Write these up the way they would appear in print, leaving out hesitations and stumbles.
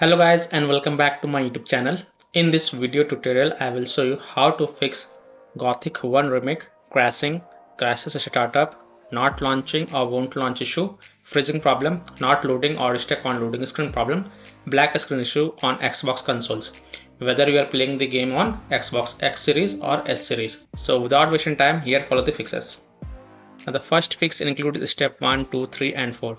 Hello guys and welcome back to my YouTube channel. In this video tutorial I will show you how to fix Gothic 1 Remake crashes startup, not launching or won't launch issue, freezing problem, not loading or stuck on loading screen problem, black screen issue on Xbox consoles, whether you are playing the game on Xbox X series or S series. So without wasting time, here follow the fixes. Now the first fix includes step 1, 2, 3 and 4.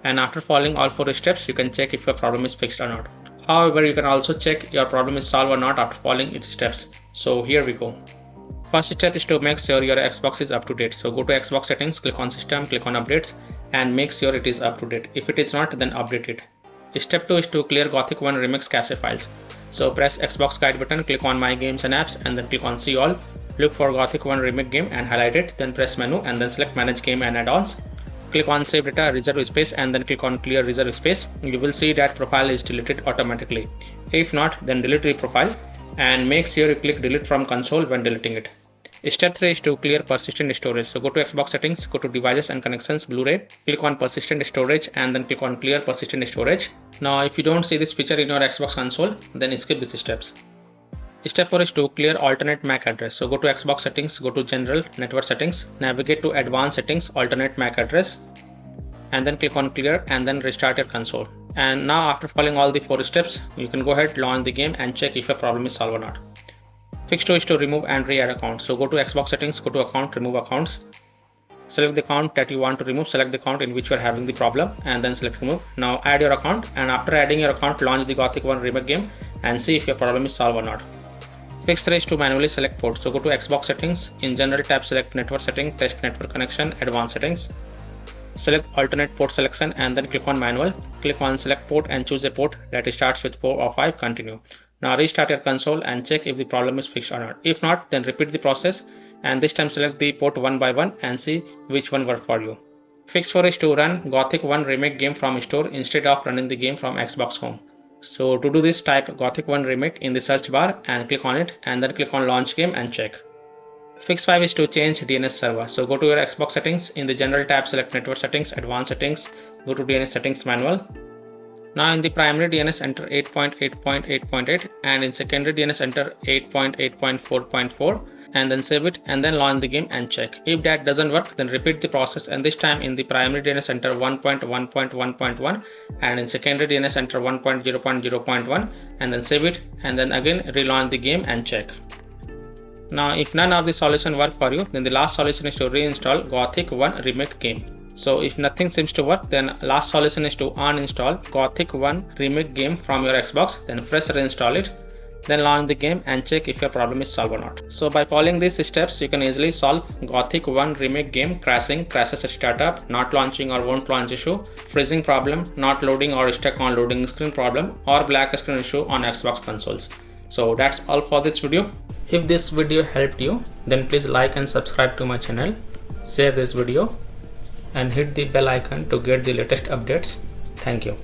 And after following all 4 steps, you can check if your problem is fixed or not. However, you can also check your problem is solved or not after following its steps. So here we go. First step is to make sure your Xbox is up to date. So go to Xbox settings, click on system, click on updates and make sure it is up to date. If it is not, then update it. Step 2 is to clear Gothic 1 Remix cache files. So press Xbox guide button, click on my games and apps and then click on see all. Look for Gothic 1 Remake game and highlight it, then press menu and then select manage game and add-ons. Click on save data, reserve space and then click on clear reserve space. You will see that profile is deleted automatically. If not, then delete the profile and make sure you click delete from console when deleting it. Step 3 is to clear persistent storage. So go to Xbox settings, go to devices and connections, Blu-ray, click on persistent storage and then click on clear persistent storage. Now if you don't see this feature in your Xbox console, then skip these steps. Step 4 is to clear alternate MAC address. So go to Xbox settings, go to general, network settings, navigate to advanced settings, alternate MAC address and then click on clear and then restart your console. And now after following all the 4 steps, you can go ahead, launch the game and check if your problem is solved or not. Fix 2 is to remove and re-add account. So go to Xbox settings, go to account, remove accounts. Select the account that you want to remove, select the account in which you are having the problem and then select remove. Now add your account and after adding your account, launch the Gothic 1 Remake game and see if your problem is solved or not. Fix 3 is to manually select port. So go to Xbox settings, in general tab select network setting, test network connection, advanced settings. Select alternate port selection and then click on manual. Click on select port and choose a port that starts with 4 or 5, continue. Now restart your console and check if the problem is fixed or not. If not, then repeat the process and this time select the port one by one and see which one worked for you. Fix 4 is to run Gothic 1 Remake game from store instead of running the game from Xbox Home. So to do this, type Gothic 1 Remake in the search bar and click on it and then click on launch game and check. Fix 5 is to change DNS server. So go to your Xbox settings, in the general tab select network settings, advanced settings, go to DNS settings manual. Now in the primary DNS enter 8.8.8.8 and in secondary DNS enter 8.8.4.4 and then save it and then launch the game and check. If that doesn't work, then repeat the process and this time in the primary DNS enter 1.1.1.1 and in secondary DNS enter 1.0.0.1 and then save it and then again relaunch the game and check. Now if none of the solution work for you, then the last solution is to reinstall Gothic 1 Remake game. So if nothing seems to work, then last solution is to uninstall Gothic 1 Remake game from your Xbox, then fresh reinstall it, then launch the game and check if your problem is solved or not. So by following these steps, you can easily solve Gothic 1 Remake game crashes startup, not launching or won't launch issue, freezing problem, not loading or stuck on loading screen problem, or black screen issue on Xbox consoles. So that's all for this video. If this video helped you, then please like and subscribe to my channel, share this video and hit the bell icon to get the latest updates. Thank you.